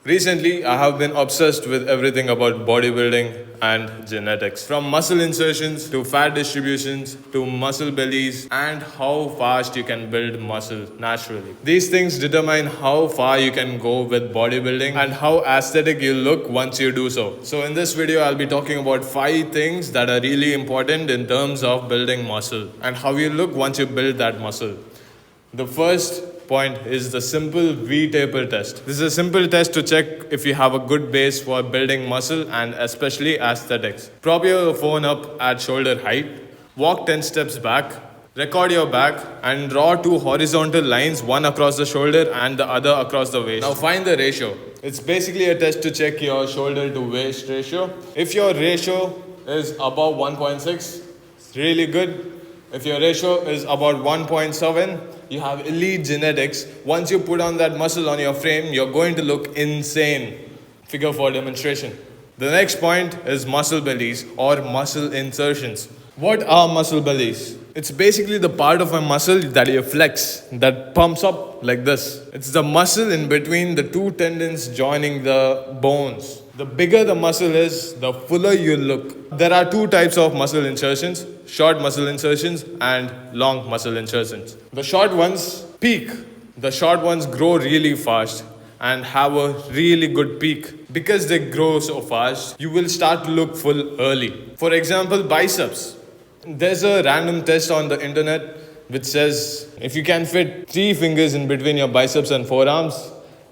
Recently, I have been obsessed with everything about bodybuilding and genetics. From muscle insertions to fat distributions to muscle bellies and how fast you can build muscle naturally. These things determine how far you can go with bodybuilding and how aesthetic you look once you do so. So in this video, I'll be talking about 5 things that are really important in terms of building muscle and how you look once you build that muscle. The first point is the simple V-taper test. This is a simple test to check if you have a good base for building muscle and especially aesthetics. Prop your phone up at shoulder height, walk 10 steps back, record your back and draw 2 horizontal lines, one across the shoulder and the other across the waist. Now find the ratio. It's basically a test to check your shoulder to waist ratio. If your ratio is above 1.6, it's really good. If your ratio is about 1.7, you have elite genetics. Once you put on that muscle on your frame, you're going to look insane. Figure for demonstration. The next point is muscle bellies or muscle insertions. What are muscle bellies? It's basically the part of a muscle that you flex, that pumps up like this. It's the muscle in between the 2 tendons joining the bones. The bigger the muscle is, the fuller you look. There are 2 types of muscle insertions, short muscle insertions and long muscle insertions. The short ones peak. The short ones grow really fast and have a really good peak. Because they grow so fast, you will start to look full early. For example, biceps. There's a random test on the internet which says if you can fit 3 fingers in between your biceps and forearms,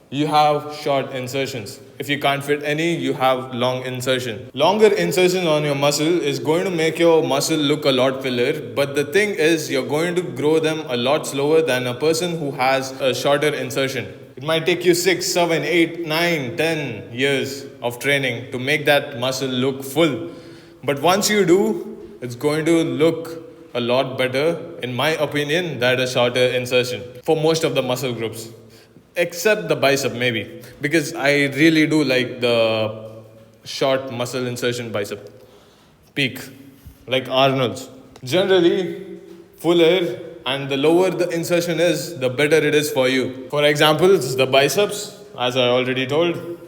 you have short insertions. If you can't fit any, you have long insertion. Longer insertion on your muscle is going to make your muscle look a lot fuller, but the thing is you're going to grow them a lot slower than a person who has a shorter insertion. It might take you 6, 7, 8, 9, 10 years of training to make that muscle look full. But once you do, it's going to look a lot better, in my opinion, than a shorter insertion for most of the muscle groups. Except the bicep maybe, because I really do like the short muscle insertion bicep peak, like Arnold's. Generally, fuller and the lower the insertion is, the better it is for you. For example, it's the biceps, as I already told.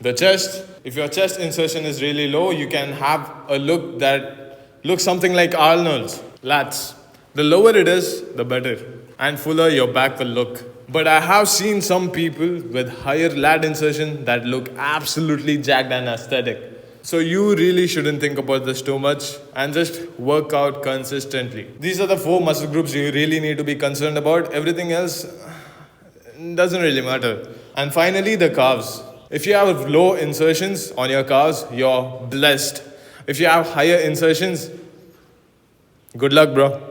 The chest, if your chest insertion is really low, you can have a look that looks something like Arnold's. Lats. The lower it is, the better. And fuller your back will look. But I have seen some people with higher lat insertion that look absolutely jacked and aesthetic. So you really shouldn't think about this too much and just work out consistently. These are the 4 muscle groups you really need to be concerned about. Everything else doesn't really matter. And finally, the calves. If you have low insertions on your calves, you're blessed. If you have higher insertions, good luck, bro.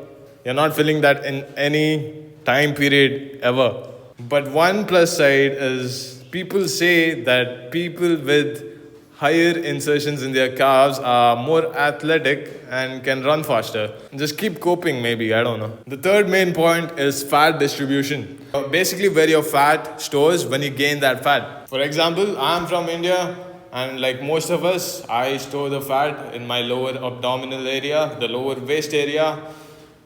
You're not feeling that in any time period ever. But one plus side is people say that people with higher insertions in their calves are more athletic and can run faster. Just keep coping maybe, I don't know. The third main point is fat distribution. Basically where your fat stores when you gain that fat. For example, I'm from India and like most of us, I store the fat in my lower abdominal area, the lower waist area,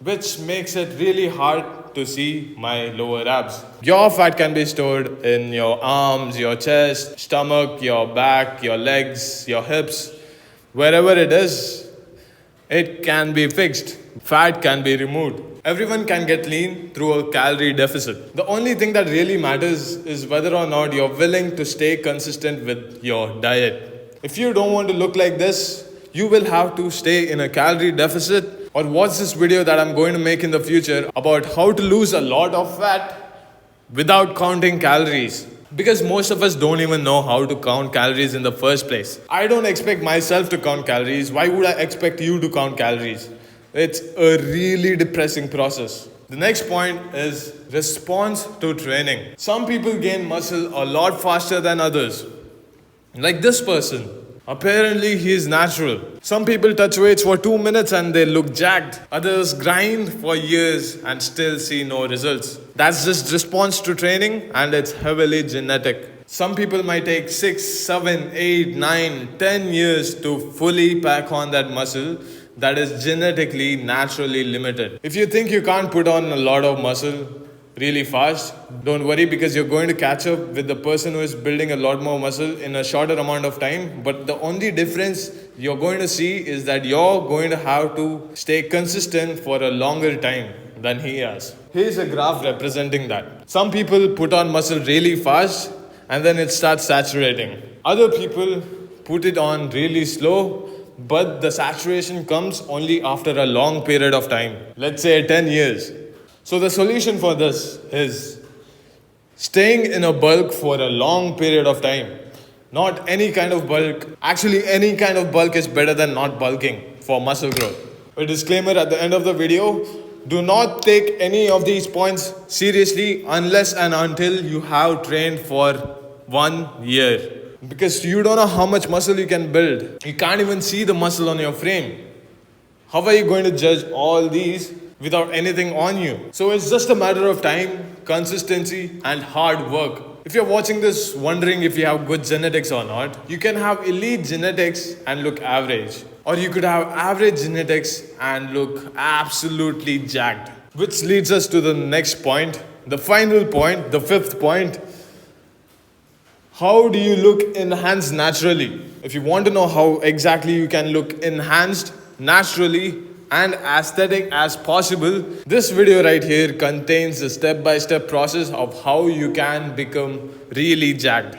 which makes it really hard to see my lower abs. Your fat can be stored in your arms, your chest, stomach, your back, your legs, your hips. Wherever it is, it can be fixed. Fat can be removed. Everyone can get lean through a calorie deficit. The only thing that really matters is whether or not you're willing to stay consistent with your diet. If you don't want to look like this, you will have to stay in a calorie deficit or watch this video that I'm going to make in the future about how to lose a lot of fat without counting calories. Because most of us don't even know how to count calories in the first place. I don't expect myself to count calories. Why would I expect you to count calories? It's a really depressing process. The next point is response to training. Some people gain muscle a lot faster than others. Like this person. Apparently, he is natural. Some people touch weights for 2 minutes and they look jacked. Others grind for years and still see no results. That's just response to training and it's heavily genetic. Some people might take 6, 7, 8, 9, 10 years to fully pack on that muscle that is genetically, naturally limited. If you think you can't put on a lot of muscle, really fast, don't worry, because you're going to catch up with the person who is building a lot more muscle in a shorter amount of time. But the only difference you're going to see is that you're going to have to stay consistent for a longer time than he has. Here's a graph representing that. Some people put on muscle really fast and then it starts saturating. Other people put it on really slow, but the saturation comes only after a long period of time. Let's say 10 years. So the solution for this is staying in a bulk for a long period of time. Not any kind of bulk. Actually, any kind of bulk is better than not bulking for muscle growth. A disclaimer at the end of the video, do not take any of these points seriously unless and until you have trained for 1 year. Because you don't know how much muscle you can build. You can't even see the muscle on your frame. How are you going to judge all these without anything on you? So it's just a matter of time, consistency, and hard work. If you're watching this wondering if you have good genetics or not, you can have elite genetics and look average. Or you could have average genetics and look absolutely jacked. Which leads us to the next point, the final point, the fifth point. How do you look enhanced naturally? If you want to know how exactly you can look enhanced naturally and aesthetic as possible, this video right here contains a step-by-step process of how you can become really jacked.